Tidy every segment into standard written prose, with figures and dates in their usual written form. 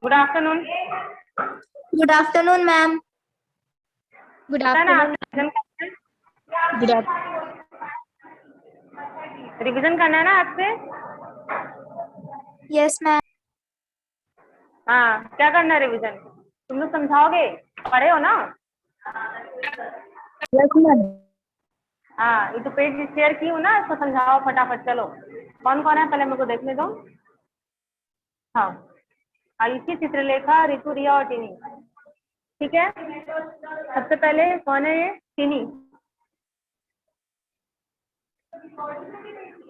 Good afternoon. Good afternoon ma'am. Good पता ना afternoon. आपसे रिवीजन करना है ना आपसे। Yes ma'am. हाँ, क्या करना है रिवीजन? तुम लोग समझाओगे, पढ़े हो ना? Yes ma'am. हाँ, ये तो पेज शेयर की हूँ ना, इसको समझाओ फटाफट। चलो, कौन कौन है पहले मेरे को देखने दो। हाँ, आयुषी, चित्रलेखा, ऋतु, रिया और टिनी। ठीक है, सबसे पहले कौन है ये? टिनी।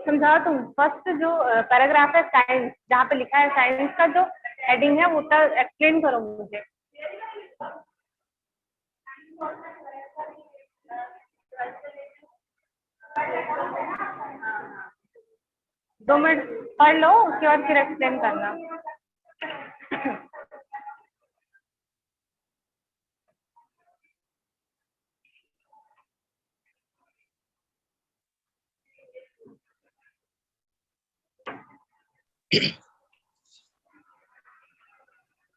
समझाओ तुम। फर्स्ट जो पैराग्राफ है साइंस, जहाँ पे लिखा है साइंस का जो हेडिंग है वो एक्सप्लेन करो मुझे। दो मिनट पढ़ लो, उसके बाद फिर एक्सप्लेन करना।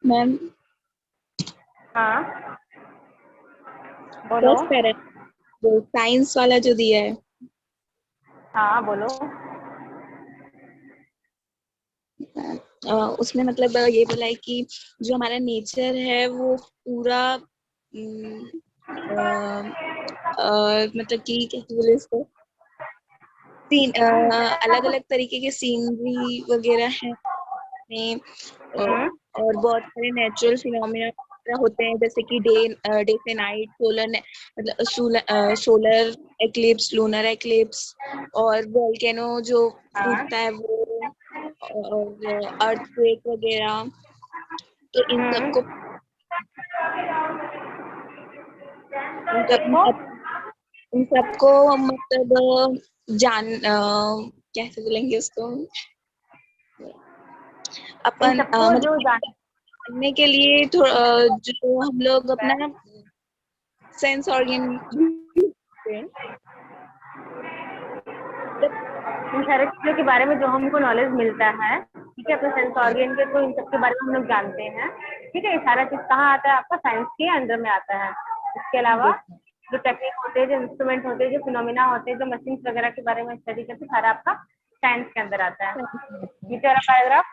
मैम हाँ, बोलो। फर्स्ट पैरा जो साइंस वाला जो दिया है, हाँ, बोलो। उसमें मतलब ये बोला है कि जो हमारा नेचर है वो पूरा मतलब कि कैसे बोले इसको, सीन अलग अलग तरीके के सीनरी वगैरह हैं में, और बहुत सारे नेचुरल फिनोमिना होते हैं, जैसे कि डे से नाइट, मतलब सोलर एक्लिप्स, लूनर एक्लिप्स, और वोल्केनो जो फूटता है वो, और अर्थक्वेक वगैरह। तो इन सबको मतलब कैसे बोलेंगे उसको, इन अपन सबको जो जानने के लिए जो हम लोग अपना सेंस ऑर्गन इन सारे चीजों के बारे में जो हमको नॉलेज मिलता है, ठीक है, अपने सेंस ऑर्गन के, तो इन सब के बारे में हम लोग जानते हैं। ठीक है, ये सारा चीज कहाँ आता है? आपका साइंस के अंदर में आता है। इसके अलावा जो टेक्निक होते हैं, जो इंस्ट्रूमेंट होते हैं, जो फिनोमिना होते हैं, जो मशीन वगैरह के बारे में स्टडी करते, सारा आपका साइंस के अंदर आता है। नीचे वाला paragraph.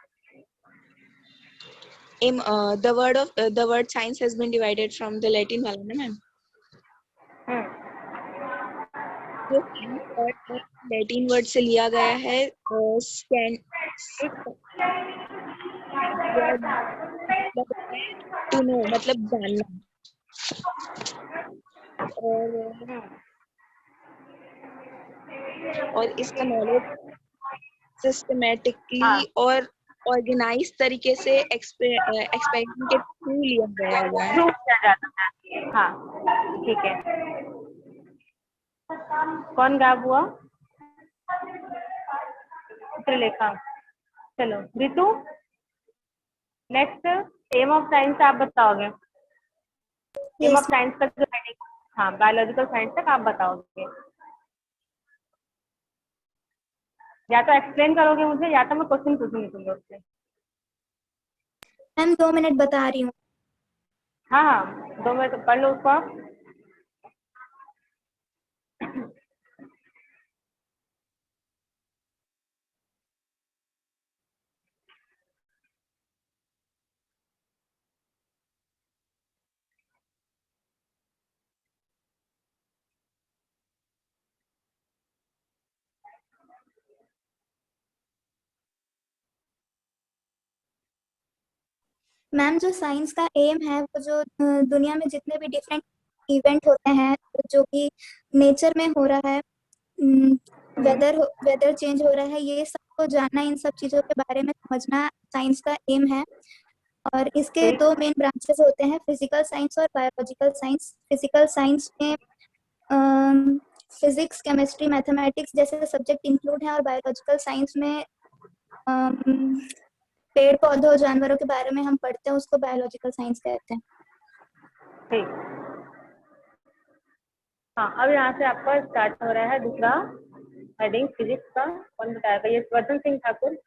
the word science has been divided from the Latin वाला ना मैम, जो लैटिन वर्ड से लिया गया है, टू नो मतलब जानना, और इसका नॉलेज सिस्टमेटिकली और ऑर्गेनाइज तरीके से एक्सपेरिमेंट के थ्रू लिया गया हुआ है। हाँ, ठीक है। कौन गायब हुआ? चित्रलेखा। चलो, ऋतु, नेक्स्ट। एम ऑफ साइंस आप बताओगे। एम ऑफ साइंस का जो हेडिंग, हाँ, बायोलॉजिकल साइंस तक आप बताओगे। या तो एक्सप्लेन करोगे मुझे, या तो मैं क्वेश्चन पूछूंगी तुम लोग से। मैम 2 मिनट बता रही हूँ। हाँ हाँ, 2 मिनट पढ़ लो उसको आप। मैम जो साइंस का एम है वो जो दुनिया में जितने भी डिफरेंट इवेंट होते हैं, जो कि नेचर में हो रहा है, वेदर चेंज हो रहा है, ये सबको जानना, इन सब चीजों के बारे में समझना साइंस का एम है। और इसके 2 मेन ब्रांचेस होते हैं, फिजिकल साइंस और बायोलॉजिकल साइंस। फिजिकल साइंस में फिजिक्स, केमिस्ट्री, मैथमेटिक्स जैसे सब्जेक्ट इंक्लूड हैं, और बायोलॉजिकल साइंस में पेड़ पौधों जानवरों के बारे में हम पढ़ते हैं, उसको बायोलॉजिकल साइंस कहते हैं। ठीक। हाँ, अब यहाँ से आपका स्टार्ट हो रहा है दूसरा हेडिंग, फिजिक्स का। कौन बताएगा? ये वर्धन सिंह ठाकुर।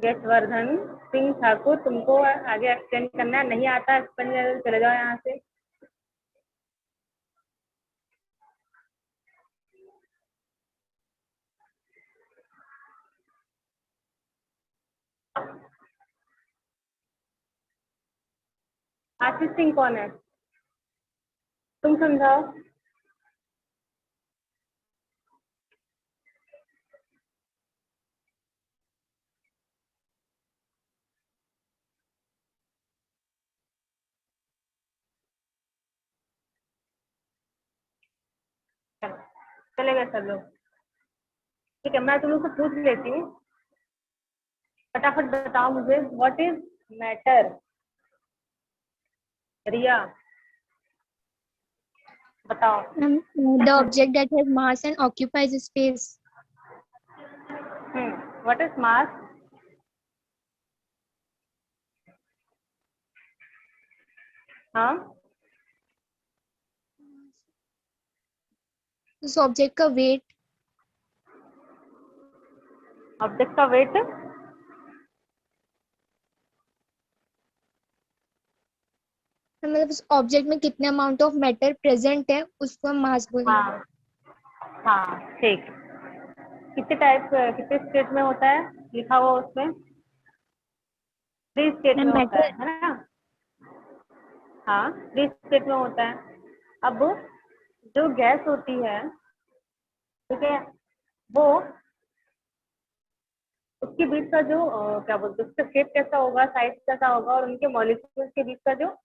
यशवर्धन सिंह ठाकुर, तुमको आगे एक्सप्लेन करना है, नहीं आता एक्सप्लेन, चले जाओ यहाँ से। आशीष सिंह कौन है, तुम समझाओ। चलो चले गए सब लोग। ठीक है, मैं तुम लोग से पूछ लेती हूँ, फटाफट बताओ मुझे, व्हाट इज मैटर। रिया बताओ। The object that has mass and occupies space. What is mass. हाँ, उस ऑब्जेक्ट का वेट, ऑब्जेक्ट का वेट। मतलब उस ऑब्जेक्ट में कितने अमाउंट ऑफ मैटर प्रेजेंट है उसको हम मास बोलेंगे। हाँ हाँ ठीक। कितने टाइप, कितने स्टेट में होता है लिखा हुआ उसमें, 3 स्टेट में होता है ना। हाँ 3 स्टेट में होता है। अब जो गैस होती है, ठीक है, वो उसके बीच का जो क्या बोलते हैं, उसका शेप कैसा होगा, साइज कैसा होगा, और उनके मॉलिक्यूल्स के बीच का जो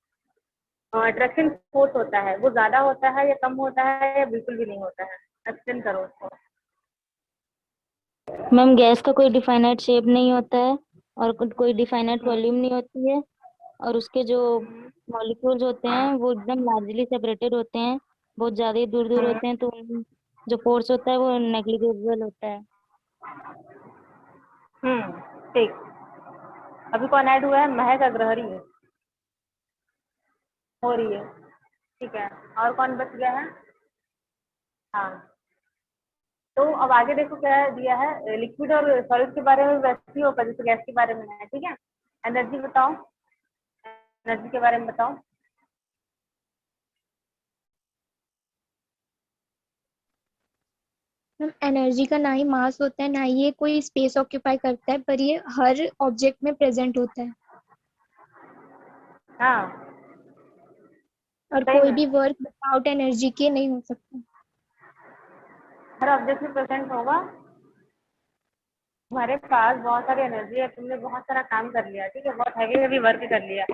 अट्रैक्शन फोर्स होता है वो ज्यादा होता है या कम होता है या बिल्कुल भी नहीं होता है। एक्सप्लेन करो उसको। मैम गैस का कोई डिफाइनाइट शेप नहीं होता है और कोई डिफाइनाइट वॉल्यूम नहीं होती है, और उसके जो मॉलिक्यूल्स होते हैं वो एकदम लार्जली सेपरेटेड होते हैं, बहुत ज्यादा ही दूर दूर होते हैं, तो जो फोर्स होता है वो नेग्लिजिबल होता है। ठीक। अभी कौन ऐड हुआ है, महक अग्रहरी हो रही है, ठीक है। और कौन बच गया है। हाँ, तो अब आगे देखो क्या दिया है, लिक्विड और सॉलिड के बारे में वैसे ही होगा जैसे गैस के बारे में है, ठीक है। एनर्जी बताओ, एनर्जी के बारे में बताओ। एनर्जी का ना ही मास होता है ना ही ये कोई स्पेस ऑक्यूपाई करता है, पर ये हर ऑब्जेक्ट में प्रेजेंट होता है हाँ और सही कोई में, भी वर्क विदाउट एनर्जी के नहीं हो सकता। हर ऑब्जेक्ट में प्रेजेंट होगा। तुम्हारे पास बहुत सारी एनर्जी है, तुमने बहुत सारा काम कर लिया, ठीक है, बहुत हैवी हैवी वर्क कर लिया,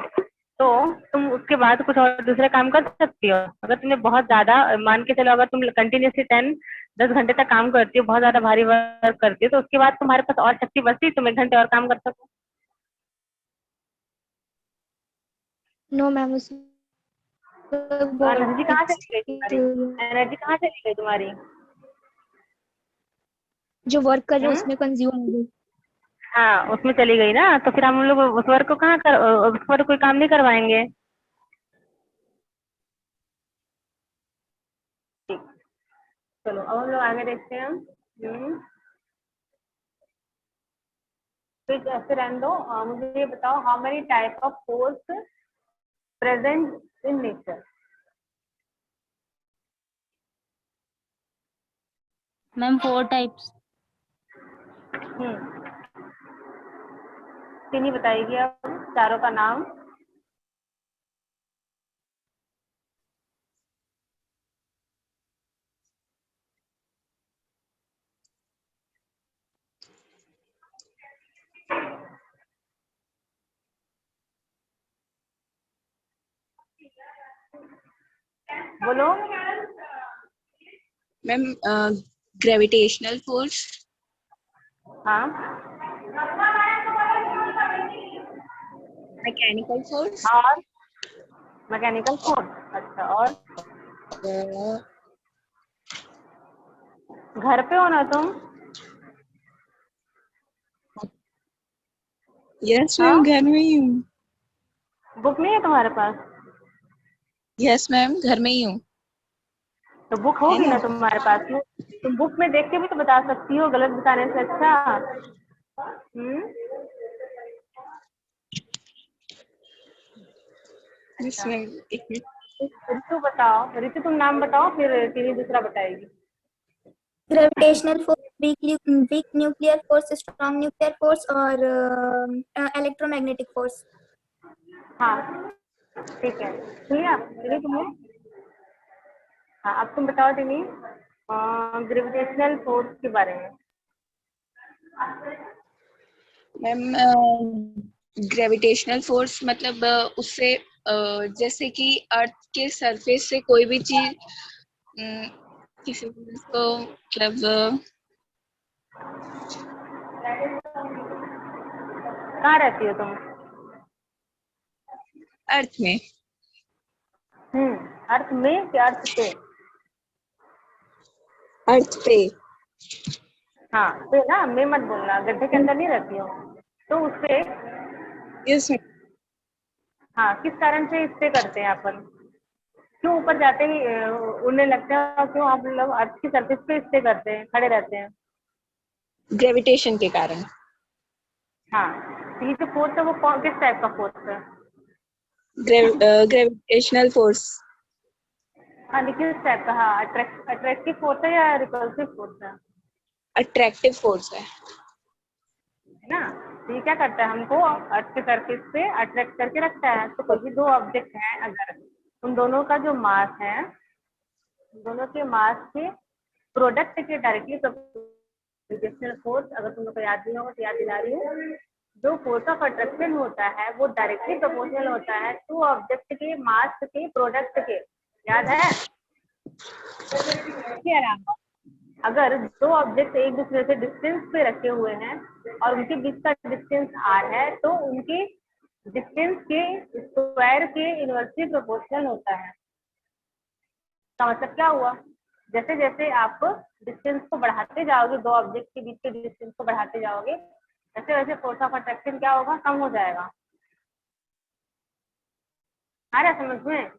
तो तुम उसके बाद कुछ और दूसरे काम कर सकती हो। अगर तुमने बहुत ज्यादा, मान के चलो अगर तुम कंटिन्यूसली 10 घंटे तक काम करती हो, बहुत ज्यादा भारी वर्क करती हो, तो उसके बाद तुम्हारे पास और शक्ति बचती, तुम 1 घंटे और काम कर सको। नो मैम, उस एनर्जी कहाँ चली गई तुम्हारी, एनर्जी कहाँ चली गई तुम्हारी। जो वर्क कर रहे हैं उसमें कंज्यूम हो गई। हाँ उसमें चली गई ना, तो फिर हम लोग उस वर्क को कहाँ कर, उस पर कोई काम नहीं करवाएंगे। ठीक, चलो अब हम लोग आगे देखते हैं। फिर ऐसे रहने दो। मुझे ये बताओ, how many type of force present in nature. Ma'am 4 types. 3 ही बताइएगी आप, चारों का नाम। बोलो। मैम ग्रेविटेशनल फोर्स, हाँ मैकेनिकल फोर्स, और मैकेनिकल फोर्स। अच्छा, और घर पे हो ना तुम। यस हाँ? मैम घर में ही हूँ। बुक नहीं है तुम्हारे पास। यस मैम घर में ही हूँ। तो बुक होगी ना तुम्हारे पास में, तुम बुक में देख के भी तो बता सकती हो, गलत बताने से अच्छा। जिसमें एक मिनट। ऋतु बताओ, ऋतु तुम नाम बताओ, फिर टीनी दूसरा बताएगी। Gravitational force, weak nuclear force, strong nuclear force और इलेक्ट्रोमैग्नेटिक फोर्स। हाँ ठीक है, सुनिए टीनी तुमने। हाँ अब तुम बताओ टीनी, ग्रेविटेशनल फोर्स के बारे में। मैम ग्रेविटेशनल फोर्स मतलब उससे जैसे कि अर्थ के सरफेस से कोई भी चीज किसी चीज को मतलब कहाँ रहती हो तुम? अर्थ में। अर्थ में कि अर्थ पे? अर्थ पे। हाँ पे ना, मैं मत बोलना, गड्ढे के अंदर नहीं रहती हो तो उस पे। Yes ma'am. हाँ किस कारण से इस पे करते हैं अपन? क्यों ऊपर जाते ही उड़ने लगते हैं, और क्यों आप लोग अर्थ की सरफेस पे इस पे करते हैं, खड़े रहते हैं? ग्रेविटेशन के कारण। हाँ तो ये जो फोर्स है वो किस टाइप का फोर्स है? ग्रेविटेशनल फोर्स हाँ देखिए किस टाइप का, हाँ अट्रैक्टिव फोर्स है या रिपल्सिव फोर्स है? अट्रैक्टिव फोर्स है। ना, तो ये क्या करता है, हमको अर्थ के सरफेस पे अट्रैक्ट करके रखता है। तो कोई भी दो ऑब्जेक्ट हैं, अगर उन दोनों का जो मास है, उन दोनों के मास के प्रोडक्ट के डायरेक्टली ग्रेविटेशनल फोर्स, अगर तुम लोग को याद नहीं होगा तो याद दिला रही हूँ, जो फोर्स ऑफ अट्रैक्शन होता है वो डायरेक्टली प्रोपोर्शनल होता है टू ऑब्जेक्ट के मास के प्रोडक्ट के। याद है? इसके अलावा अगर दो ऑब्जेक्ट एक दूसरे से डिस्टेंस पे रखे हुए हैं और उनके बीच का डिस्टेंस r है, तो उनके डिस्टेंस के स्क्वायर के इनवर्सली प्रोपोर्शनल होता है। इसका मतलब क्या हुआ, जैसे जैसे आप डिस्टेंस को बढ़ाते जाओगे, दो ऑब्जेक्ट के बीच के डिस्टेंस को बढ़ाते जाओगे, वैसे वैसे फोर्स ऑफ अट्रैक्शन क्या होगा, कम हो जाएगा। आ रहा है समझ में?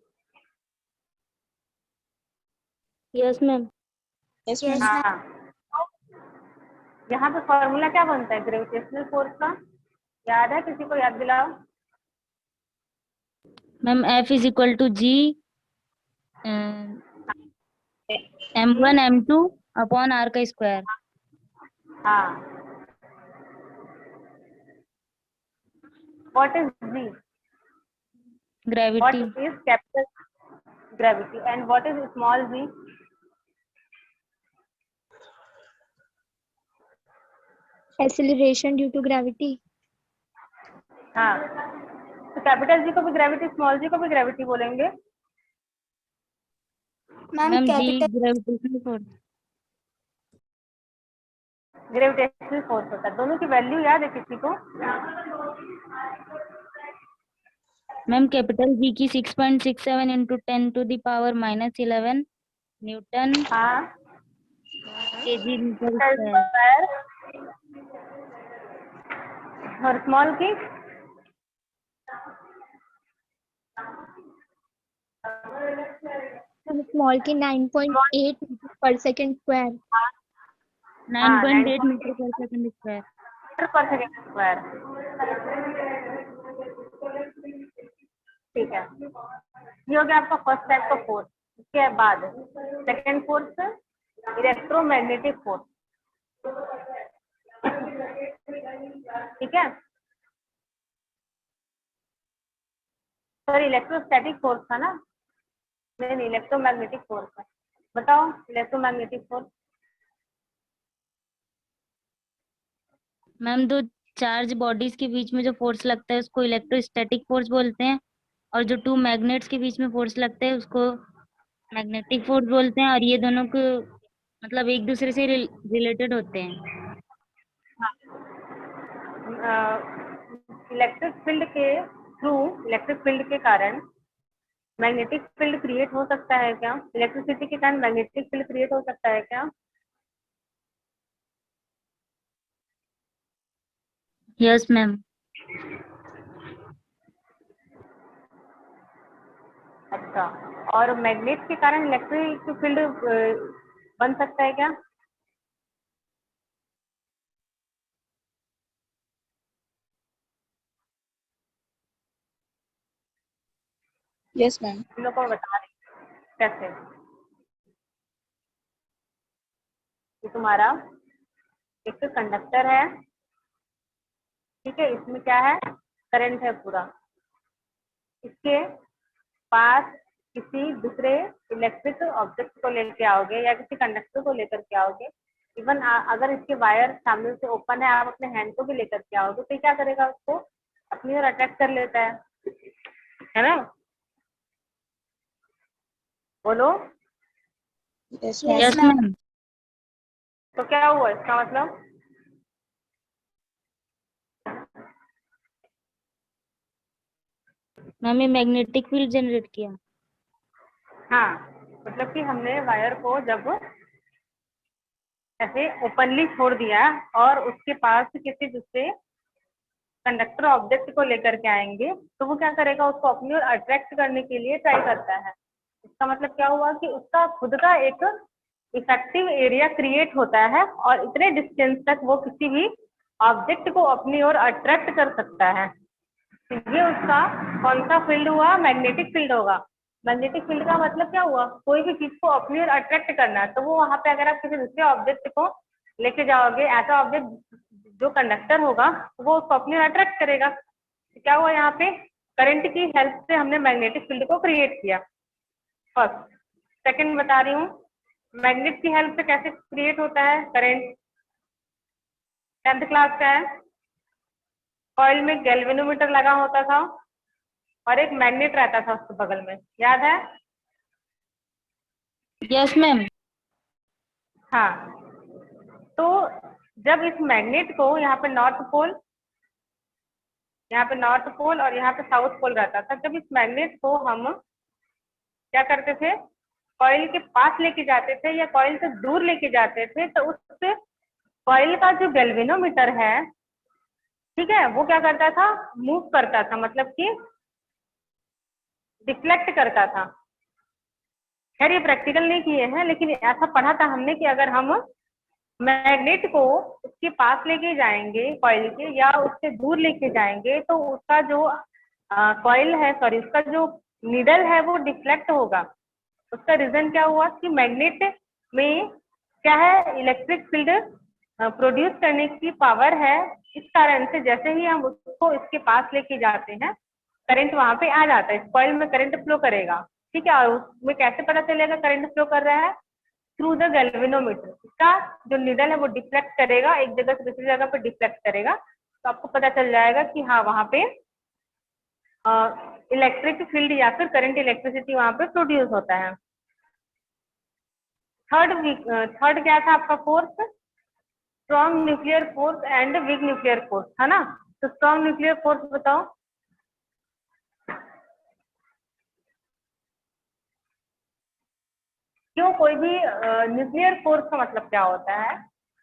Yes ma'am. Yes yes ma'am. Ma'am. हाँ यहाँ पे फॉर्मूला क्या बनता है ग्रेविटेशनल फोर्स का, याद है किसी को? याद दिलाओ। Ma'am F is equal to G M1 M2 upon R का स्क्वायर। हाँ what is G? What gravity. is capital gravity and what is small g? Acceleration due to gravity. हाँ तो कैपिटल जी को भी ग्रेविटी, स्मॉल जी को भी gravity बोलेंगे। Ma'am ma'am G capital gravitational force. Gravitational force होता है। दोनों की वैल्यू याद है किसी को? मैम कैपिटल G की 6.67 इंटू 10⁻⁻11 न्यूटन हाँ केजी मीटर स्क्वायर। स्क्वायर, और स्मॉल की Small की 9.8 per second square. 9.8 मीटर पर सेकंड स्क्वायर। पर सेकेंड स्क्वायर। ठीक है, ये हो गया आपका फर्स्ट टाइप का फोर्स। इसके बाद सेकेंड फोर्स इलेक्ट्रोमैग्नेटिक फोर्स। ठीक है, सॉरी इलेक्ट्रोस्टैटिक फोर्स था ना, नहीं इलेक्ट्रोमैग्नेटिक फोर्स है। बताओ इलेक्ट्रोमैग्नेटिक फोर्स। मैम दो चार्ज बॉडीज के बीच में जो फोर्स लगता है उसको इलेक्ट्रोस्टैटिक फोर्स बोलते हैं, और जो टू मैग्नेट्स के बीच में फोर्स लगता है उसको मैग्नेटिक फोर्स बोलते हैं, और ये दोनों को मतलब एक दूसरे से रिलेटेड होते हैं। इलेक्ट्रिक फील्ड के थ्रू, इलेक्ट्रिक फील्ड के कारण मैग्नेटिक फील्ड क्रिएट हो सकता है क्या? इलेक्ट्रिसिटी के कारण मैग्नेटिक फील्ड क्रिएट हो सकता है क्या? Yes ma'am. अच्छा, और मैग्नेट के कारण इलेक्ट्रिक फील्ड बन सकता है क्या? Yes ma'am. हम लोग को बता रही हूँ कैसे। ये तुम्हारा एक कंडक्टर है, ठीक है, इसमें क्या है, करंट है पूरा। इसके पास किसी दूसरे इलेक्ट्रिक ऑब्जेक्ट को लेके आओगे या किसी कंडक्टर को लेकर के आओगे, इवन अगर इसके वायर सामने से ओपन है, आप अपने हैंड को भी लेकर के आओगे, तो क्या करेगा, उसको अपनी ओर अट्रैक्ट कर लेता है ना। बोलो। Yes Yes, yes ma'am. Ma'am. तो क्या हुआ इसका मतलब, मैम ये मैग्नेटिक फील्ड जनरेट किया। हाँ, मतलब कि हमने वायर को जब ऐसे ओपनली छोड़ दिया और उसके पास किसी दूसरे कंडक्टर ऑब्जेक्ट को लेकर के आएंगे, तो वो क्या करेगा, उसको अपनी ओर अट्रैक्ट करने के लिए ट्राई करता है। इसका मतलब क्या हुआ कि उसका खुद का एक इफेक्टिव एरिया क्रिएट होता है और इतने डिस्टेंस तक वो किसी भी ऑब्जेक्ट को अपनी ओर अट्रैक्ट कर सकता है। तो ये उसका कौन सा फील्ड हुआ, मैग्नेटिक फील्ड होगा। मैग्नेटिक फील्ड का मतलब क्या हुआ, कोई भी चीज को अपनी ओर अट्रैक्ट करना है, तो वो वहां पे अगर आप किसी दूसरे ऑब्जेक्ट को लेके जाओगे, ऐसा ऑब्जेक्ट जो कंडक्टर होगा वो उसको अपनी ओर अट्रैक्ट करेगा। तो क्या हुआ, यहाँ पे करंट की हेल्प से हमने मैग्नेटिक फील्ड को क्रिएट किया, फर्स्ट। सेकंड बता रही हूँ, मैग्नेट की हेल्प से कैसे क्रिएट होता है करंट, 10th क्लास का है। कॉइल में गैल्वेनोमीटर लगा होता था और एक मैग्नेट रहता था उसके बगल में, याद है। Yes ma'am. हाँ, तो जब इस मैग्नेट को यहाँ पे नॉर्थ पोल, यहाँ पे नॉर्थ पोल और यहाँ पे साउथ पोल रहता था, जब इस मैग्नेट को हम क्या करते थे, कॉइल के पास लेके जाते थे या कॉइल से दूर लेके जाते थे, तो उस कॉइल का जो गैल्वेनोमीटर है, ठीक है, वो क्या करता था, मूव करता था, मतलब कि डिफ्लेक्ट करता था। खैर ये प्रैक्टिकल नहीं किए हैं, लेकिन ऐसा पढ़ा था हमने कि अगर हम मैग्नेट को उसके पास लेके जाएंगे कॉइल के या उससे दूर लेके जाएंगे, तो उसका जो कॉइल है, सॉरी, उसका जो नीडल है वो डिफ्लेक्ट होगा। उसका रीजन क्या हुआ कि मैग्नेट में क्या है, इलेक्ट्रिक फील्ड प्रोड्यूस करने की पावर है। इस कारण से जैसे ही हम उसको इसके पास लेके जाते हैं, करंट वहां पे आ जाता है, इस कॉइल में करंट फ्लो करेगा, ठीक है। और उसमें कैसे पता चलेगा करंट फ्लो कर रहा है, थ्रू द गैल्वेनोमीटर। इसका जो नीडल है वो डिफ्लेक्ट करेगा, एक जगह से दूसरी जगह पे डिफ्लेक्ट करेगा, तो आपको पता चल जाएगा कि हाँ वहां पे इलेक्ट्रिक फील्ड या फिर करंट, इलेक्ट्रिसिटी वहां पे प्रोड्यूस होता है। थर्ड क्या था आपका force, strong nuclear force and weak nuclear force, है ना। तो स्ट्रॉन्ग न्यूक्लियर फोर्स बताओ। क्यों, कोई भी न्यूक्लियर फोर्स का मतलब क्या होता है,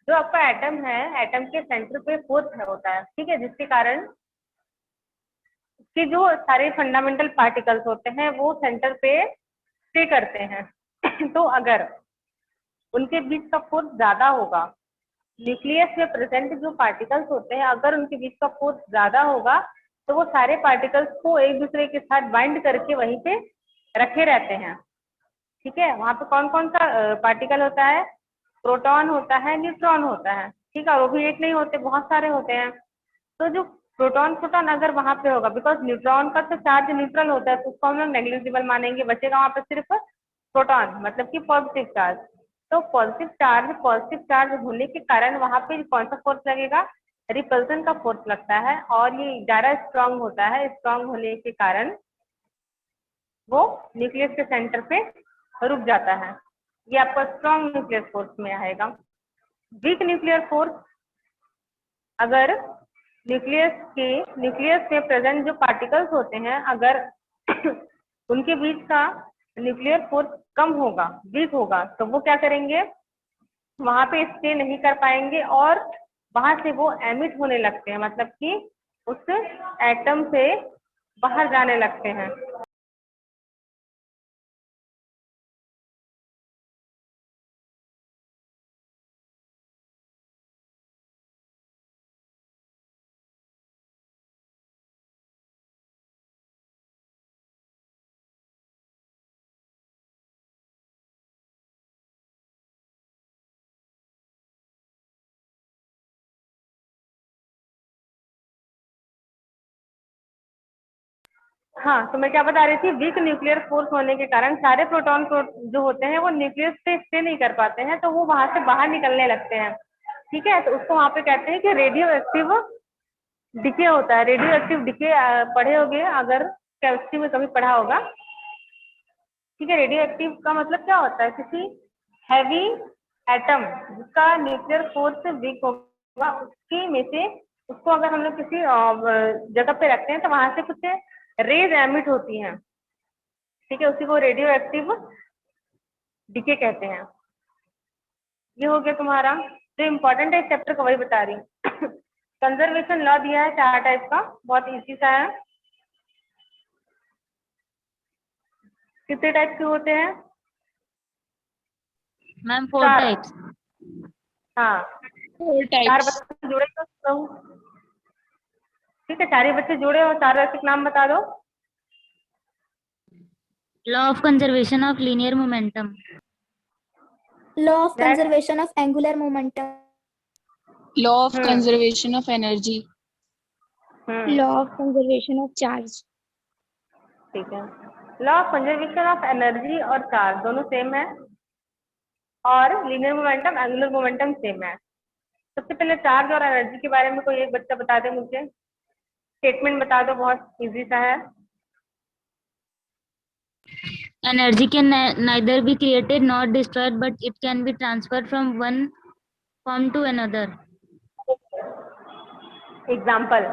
जो आपका एटम है, एटम के सेंटर पे फोर्स होता है, ठीक है, जिसके कारण कि जो सारे फंडामेंटल पार्टिकल्स होते हैं वो सेंटर पे स्टे करते हैं। तो अगर उनके बीच का फोर्स ज्यादा होगा, न्यूक्लियस में प्रेजेंट जो पार्टिकल्स होते हैं, अगर उनके बीच का फोर्स ज्यादा होगा, तो वो सारे पार्टिकल्स को एक दूसरे के साथ बाइंड करके वहीं पे रखे रहते हैं, ठीक है। वहां पे कौन कौन सा पार्टिकल होता है, प्रोटॉन होता है, न्यूट्रॉन होता है, ठीक है। और वो भी एक नहीं होते, बहुत सारे होते हैं। तो जो प्रोटॉन प्रोटॉन अगर वहां पे होगा, बिकॉज न्यूट्रॉन का तो चार्ज न्यूट्रल होता है, तो उसको हम लोग नेग्लिजिबल मानेंगे, बचेगा वहां पे सिर्फ प्रोटॉन, मतलब कि पॉजिटिव चार्ज। तो पॉजिटिव चार्ज होने के कारण वहां पे कौन सा फोर्स लगेगा, रिपल्सन का फोर्स लगता है, और ये ज्यादा स्ट्रांग होता है। स्ट्रांग होने के कारण वो न्यूक्लियस के सेंटर पे रुक जाता है। ये आपका स्ट्रांग न्यूक्लियर फोर्स में आएगा। वीक न्यूक्लियर फोर्स, अगर न्यूक्लियस में प्रेजेंट जो पार्टिकल्स होते हैं, अगर उनके बीच का न्यूक्लियर फोर्स कम होगा, वीक होगा, तो वो क्या करेंगे, वहां पे स्टे नहीं कर पाएंगे और वहां से वो एमिट होने लगते हैं, मतलब कि उस एटम से बाहर जाने लगते हैं। हाँ, तो मैं क्या बता रही थी, वीक न्यूक्लियर फोर्स होने के कारण सारे प्रोटॉन को जो होते हैं वो न्यूक्लियस पे स्टे नहीं कर पाते हैं, तो वो वहां से बाहर निकलने लगते हैं। ठीक है, तो उसको वहां पे कहते हैं कि रेडियो एक्टिव डिके होता है। रेडियो एक्टिव डिके पढ़े होगे अगर, केमिस्ट्री में कभी पढ़ा होगा। ठीक है, रेडियो एक्टिव का मतलब क्या होता है, किसी हैवी एटम जिसका न्यूक्लियर फोर्स वीक होगा उसकी में से, उसको अगर हम लोग किसी जगह पे रखते हैं तो वहां से कुछ रेज एमिट होती हैं। ठीक है, उसी को रेडियो एक्टिव डीके कहते हैं। ये हो गया तुम्हारा जो इम्पोर्टेंट है इस चैप्टर का, वही बता रही हूँ। कंजर्वेशन लॉ दिया है 4 टाइप का, बहुत इजी सा है। कितने टाइप के होते हैं? मैम 4 4। टाइप्स। हाँ, 4 4 टाइप्स। बच्चे जुड़े तो ठीक है, 4 ही बच्चे जुड़े हो, 4 के नाम बता दो। Law of conservation of linear momentum. Law of Next। Conservation of angular momentum. Law of conservation of energy. Law of conservation of charge. ठीक है, law of conservation of energy और चार्ज दोनों सेम है, और linear momentum angular momentum same है। सबसे पहले charge और एनर्जी के बारे में कोई एक बच्चा बता दे मुझे, स्टेटमेंट बता दो, बहुत इजी सा है। Energy can neither be created nor destroyed, but it can be transferred from one form to another. Example,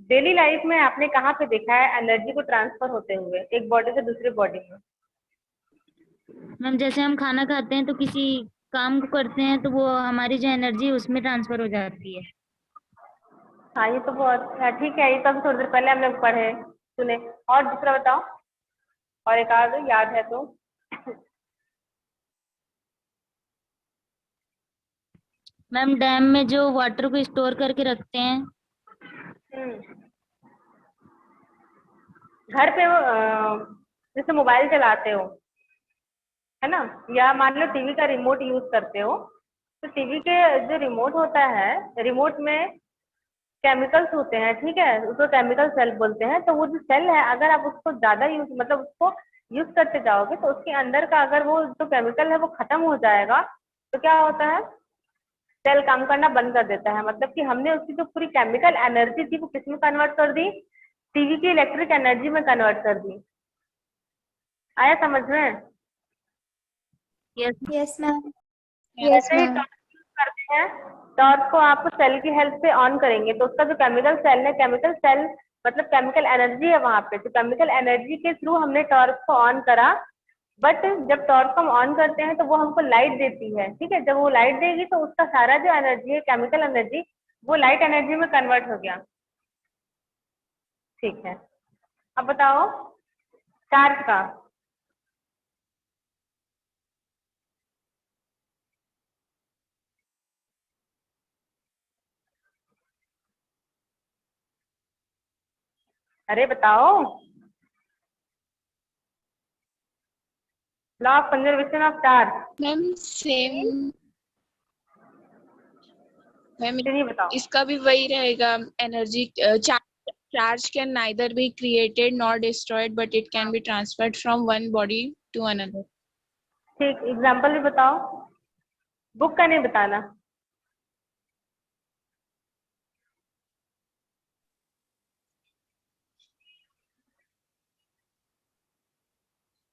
daily life में आपने कहाँ पे देखा है एनर्जी को ट्रांसफर होते हुए एक बॉडी से दूसरी बॉडी में? मैम जैसे हम खाना खाते हैं तो किसी काम को करते हैं तो वो हमारी जो एनर्जी है उसमें ट्रांसफर हो जाती है। हाँ, ये तो बहुत अच्छा, ठीक है, ये तो अभी थोड़ी देर पहले हम लोग पढ़े सुने। और दूसरा बताओ, और एक आध याद है तो। मैम डैम में जो वाटर को स्टोर करके रखते हैं। घर पे जैसे मोबाइल चलाते हो, है ना, या मान लो टीवी का रिमोट यूज करते हो, तो टीवी के जो रिमोट होता है, रिमोट में केमिकल्स होते हैं। ठीक है, उसको केमिकल सेल बोलते हैं। तो वो जो सेल है, अगर आप उसको ज्यादा यूज मतलब उसको यूज करते जाओगे तो उसके अंदर का अगर वो जो केमिकल है वो खत्म हो जाएगा, तो क्या होता है, सेल काम करना बंद कर देता है। मतलब कि हमने उसकी जो पूरी केमिकल एनर्जी थी वो किस में कन्वर्ट कर दी, टीवी की इलेक्ट्रिक एनर्जी में कन्वर्ट कर दी। आया समझ में? यस। Yes ma'am. यस ऐसे ही मैम। टॉर्च यूज करते हैं, टॉर्च को आप सेल की हेल्प से ऑन करेंगे तो उसका जो केमिकल सेल है, केमिकल सेल मतलब केमिकल एनर्जी है वहां पे, तो केमिकल एनर्जी के थ्रू हमने टॉर्च को ऑन करा। बट जब टॉर्च को हम ऑन करते हैं तो वो हमको लाइट देती है। ठीक है, जब वो लाइट देगी तो उसका सारा जो एनर्जी है, केमिकल एनर्जी, वो लाइट एनर्जी में कन्वर्ट हो गया। ठीक है, अब बताओ चार्ज का। अरे बताओ, law of conservation of charge. Ma'am same. Ma'am नहीं बताओ। इसका भी वही रहेगा, energy charge can neither be created nor destroyed but it can be transferred from one body to another. ठीक, एग्जाम्पल भी बताओ, बुक का नहीं बताना।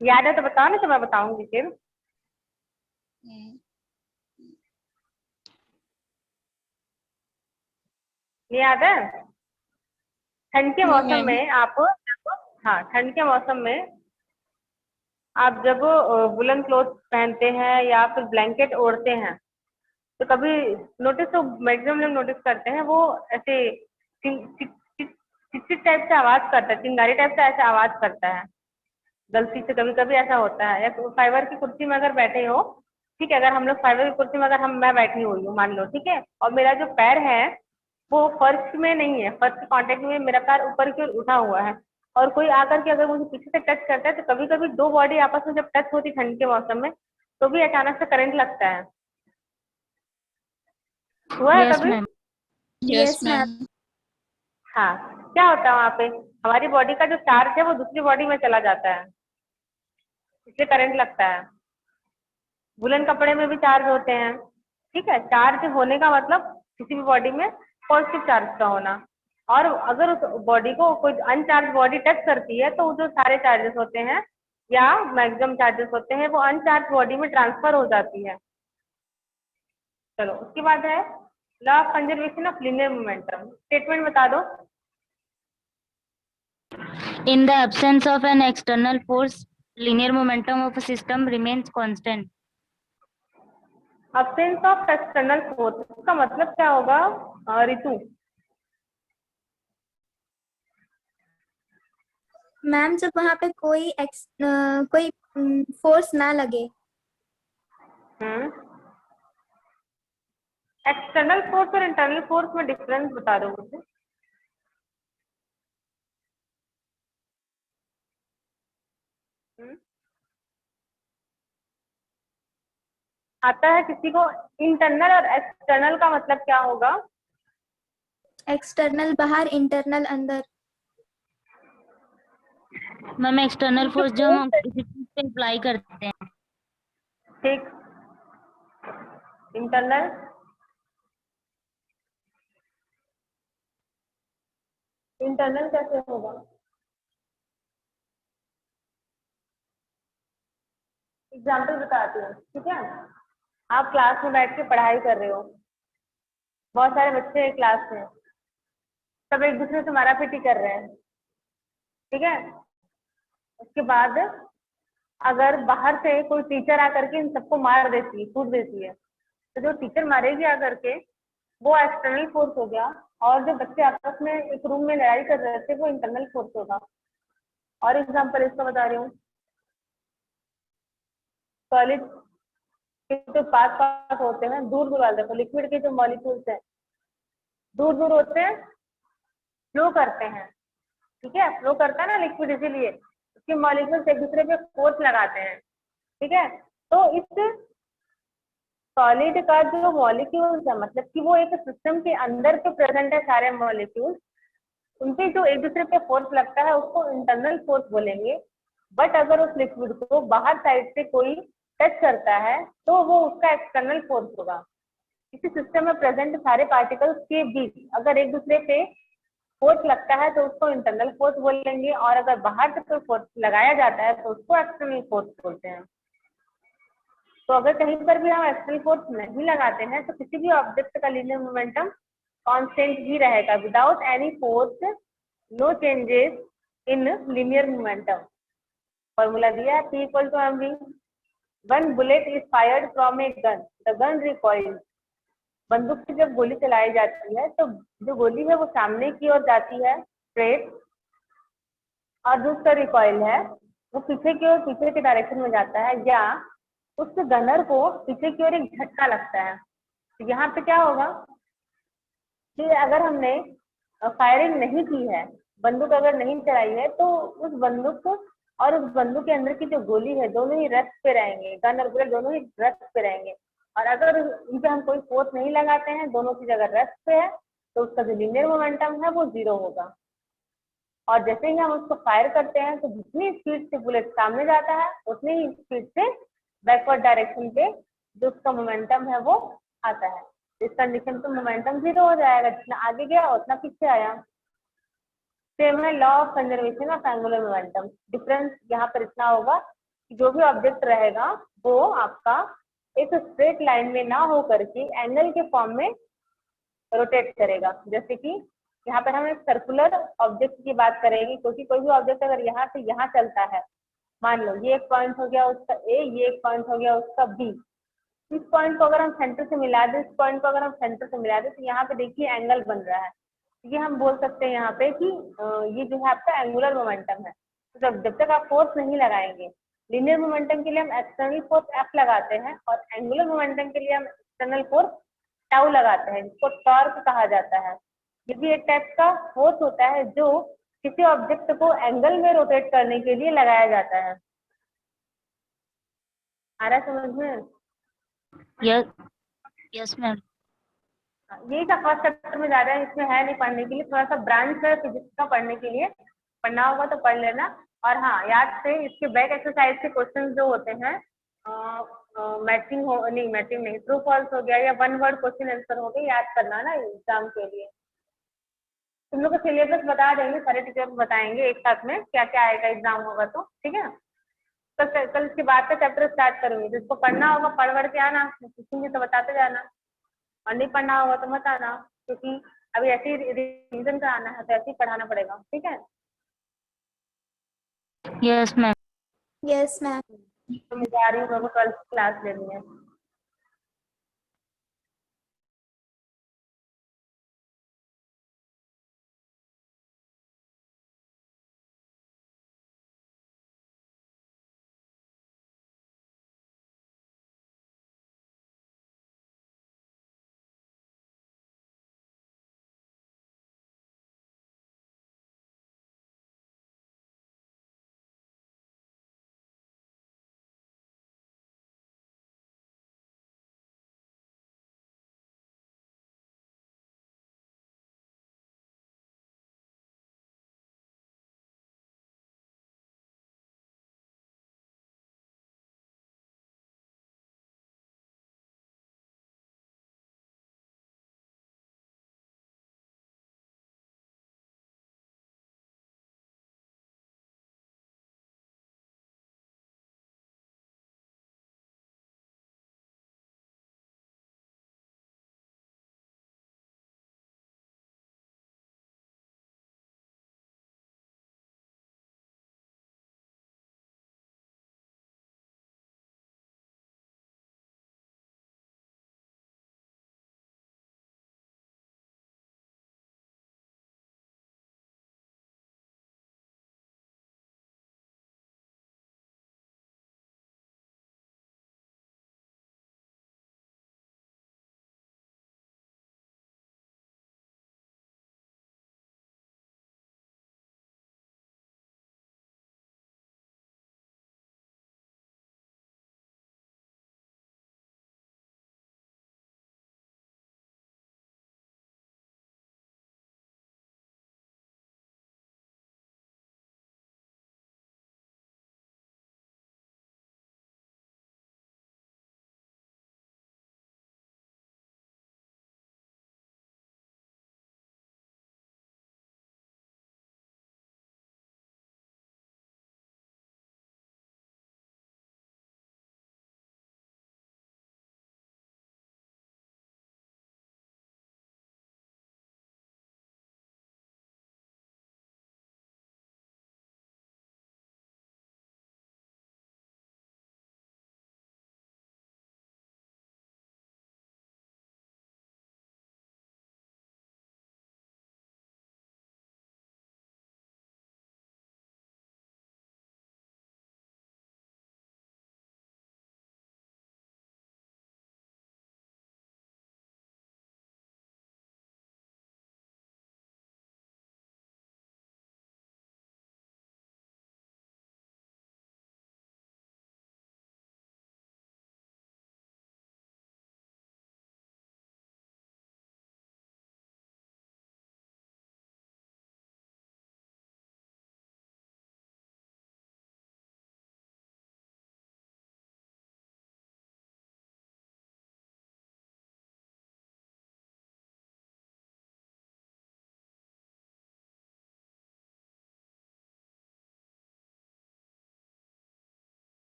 याद है तो बताओ, नहीं तो मैं बताऊंगी फिर। ये याद है? ठंड के मौसम मैम में आप, हाँ, ठंड के मौसम में आप जब वुलन क्लोथ पहनते हैं या फिर ब्लैंकेट ओढ़ते हैं, तो कभी नोटिस, तो मैक्सिमम लोग नोटिस करते हैं वो ऐसे चिट टाइप से आवाज करता है, चिंगारी टाइप से ऐसे आवाज करता है गलती से। कभी कभी ऐसा होता है, या फाइबर की कुर्सी में अगर बैठे हो, ठीक है, अगर हम लोग फाइबर की कुर्सी में अगर मैं बैठी हुई हूँ मान लो, ठीक है, और मेरा जो पैर है वो फर्श में नहीं है, फर्श के कांटेक्ट में मेरा पैर ऊपर की ओर उठा हुआ है, और कोई आकर के अगर मुझे पीछे से टच करता है, तो कभी कभी दो बॉडी आपस में जब टच होती ठंड के मौसम में तो भी अचानक से करंट लगता है। हुआ है यस कभी? Ma'am. Yes Yes, ma'am. Ma'am. हाँ, क्या होता है वहाँ पे, हमारी बॉडी का जो चार्ज है वो दूसरी बॉडी में चला जाता है, इसलिए करंट लगता है। वुलन कपड़े में भी चार्ज होते हैं, ठीक है। चार्ज होने का मतलब किसी भी बॉडी में पॉजिटिव चार्ज का होना, और अगर उस बॉडी को कोई अनचार्ज बॉडी टच करती है तो जो सारे चार्जेस होते हैं या मैक्सिमम चार्जेस होते हैं वो अनचार्ज बॉडी में ट्रांसफर हो जाती है। चलो उसके बाद है law of conservation of linear momentum. Statement बता दो। In the absence of an external force, linear momentum of a system remains constant. Absence of external force, इसका मतलब क्या होगा रितु? मैम जब वहाँ पे कोई फोर्स ना लगे। एक्सटर्नल फोर्स और इंटरनल फोर्स में डिफरेंस बता दो मुझे। आता है किसी को? इंटरनल और एक्सटर्नल का मतलब क्या होगा? एक्सटर्नल बाहर, इंटरनल अंदर। मैम एक्सटर्नल फोर्स जो हम किसी चीज पे अप्लाई करते हैं। ठीक। इंटरनल? इंटरनल कैसे होगा? एग्जाम्पल बताती हूँ, ठीक है। आप क्लास में बैठ के पढ़ाई कर रहे हो, बहुत सारे बच्चे हैं क्लास में, सब एक दूसरे से मारापीटी कर रहे हैं, ठीक है। उसके बाद अगर बाहर से कोई टीचर आकर के इन सबको मार देती है, कूट देती है, तो जो टीचर मारेगी आकर के वो एक्सटर्नल फोर्स हो गया, और जो बच्चे आपस में एक रूम में लड़ाई कर रहे थे वो इंटरनल फोर्स होगा। और एग्जाम्पल इसका बता रही हूँ, सॉलिड के जो पास पास होते हैं, दूर दूर वाले, देखो लिक्विड के जो मॉलिक्यूल्स हैं दूर दूर होते हैं, फ्लो करते हैं, ठीक है। फ्लो करता है ना लिक्विड, इसीलिए उसके मॉलिक्यूल्स एक दूसरे पे फोर्स लगाते हैं, ठीक है। तो इस सॉलिड का जो मॉलिक्यूल्स है, मतलब कि वो एक सिस्टम के अंदर पे प्रेजेंट है सारे मॉलिक्यूल्स, उनपे जो एक दूसरे पे फोर्स लगता है उसको इंटरनल फोर्स बोलेंगे। बट अगर उस लिक्विड को बाहर साइड से कोई टच करता है तो वो उसका एक्सटर्नल फोर्स होगा। किसी सिस्टम में प्रेजेंट सारे पार्टिकल्स के बीच अगर एक दूसरे पे फोर्स लगता है तो उसको इंटरनल फोर्स बोलेंगे, और अगर बाहर से कोई फोर्स लगाया जाता है तो उसको एक्सटर्नल फोर्स बोलते हैं। तो अगर कहीं पर भी हम एक्सटर्नल फोर्स नहीं लगाते हैं तो किसी भी ऑब्जेक्ट का लीनियर मोमेंटम कांस्टेंट ही रहेगा। Without any force no changes in linear momentum. Formula दिया है P equal to mv। One bullet is fired from a gun, the gun recoils. बंदूक से जब गोली चलाई जाती है तो जो गोली है वो सामने की ओर जाती है स्ट्रेट, और जो उसका रिकॉइल है वो पीछे की ओर, पीछे के डायरेक्शन में जाता है, या उस गनर को पीछे की ओर एक झटका लगता है। तो यहाँ पे क्या होगा कि अगर हमने फायरिंग नहीं की है, बंदूक अगर नहीं चलाई है, तो उस बंदूक और उस बंदूक के अंदर की जो गोली है दोनों ही रेस्ट पे रहेंगे, गन और बुलेट दोनों ही रेस्ट पे रहेंगे। और अगर इन पे हम कोई फोर्स नहीं लगाते हैं, दोनों चीज अगर रेस्ट पे है, तो उसका जो लीनियर मोमेंटम है वो 0 होगा। और जैसे ही हम उसको फायर करते हैं तो जितनी स्पीड से बुलेट सामने जाता है उतनी ही स्पीड से बैकवर्ड डायरेक्शन पे जो उसका मोमेंटम है वो आता है। इस कंडीशन पे मोमेंटम 0 हो जाएगा, जितना आगे गया उतना पीछे आया। सेम है law of conservation of angular momentum. Difference यहाँ पर इतना होगा कि जो भी ऑब्जेक्ट रहेगा वो आपका एक स्ट्रेट लाइन में ना हो करके एंगल के फॉर्म में रोटेट करेगा। जैसे कि यहाँ पर हम एक सर्कुलर ऑब्जेक्ट की बात करेंगे, क्योंकि कोई भी ऑब्जेक्ट अगर यहाँ से यहाँ चलता है, मान लो ये एक पॉइंट हो गया उसका ए, ये एक पॉइंट हो गया उसका बी, इस पॉइंट को अगर हम सेंटर से मिला दें, इस पॉइंट को अगर हम सेंटर से मिला दें, तो यहाँ पे देखिए एंगल बन रहा है। ये हम बोल सकते हैं यहाँ पे कि ये जो है आपका एंगुलर मोमेंटम है। तो जब तक आप फोर्स नहीं लगाएंगे, लीनियर मोमेंटम के लिए हम एक्सटर्नल फोर्स एफ लगाते हैं, और एंगुलर मोमेंटम के लिए हम एक्सटर्नल फोर्स टाउ लगाते हैं, जिसको टॉर्क कहा जाता है। ये भी एक टाइप का फोर्स होता है जो किसी ऑब्जेक्ट को एंगल में रोटेट करने के लिए लगाया जाता है। आ रहा है समझ में? Yes yes ma'am. यही सब फर्स्ट चैप्टर में जा रहा है, इसमें है नहीं पढ़ने के लिए, थोड़ा सा ब्रांच है फिजिक्स का, पढ़ने के लिए पढ़ना होगा तो पढ़ लेना। और हाँ, याद से इसके बैक एक्सरसाइज के क्वेश्चन जो होते हैं, मैचिंग हो नहीं, मैचिंग नहीं, ट्रू फॉल्स हो गया या वन वर्ड क्वेश्चन आंसर हो गया, याद करना ना एग्जाम के लिए। तुम लोग को सिलेबस बता देंगे, सारे टीचर्स बताएंगे एक साथ में क्या क्या आएगा एग्जाम होगा तो, ठीक है। कल इसके बाद का चैप्टर स्टार्ट करूंगी, जिसको पढ़ना होगा पढ़ के आना, पूछूंगी तो बताते जाना, और नहीं पढ़ना होगा तो मत आना, क्योंकि अभी ऐसे ही रिवीजन कराना है तो ऐसे ही पढ़ाना पड़ेगा, ठीक है। Yes ma'am. Yes ma'am. तो मैं जा रही हूँ, मेरे को 12th क्लास लेनी है।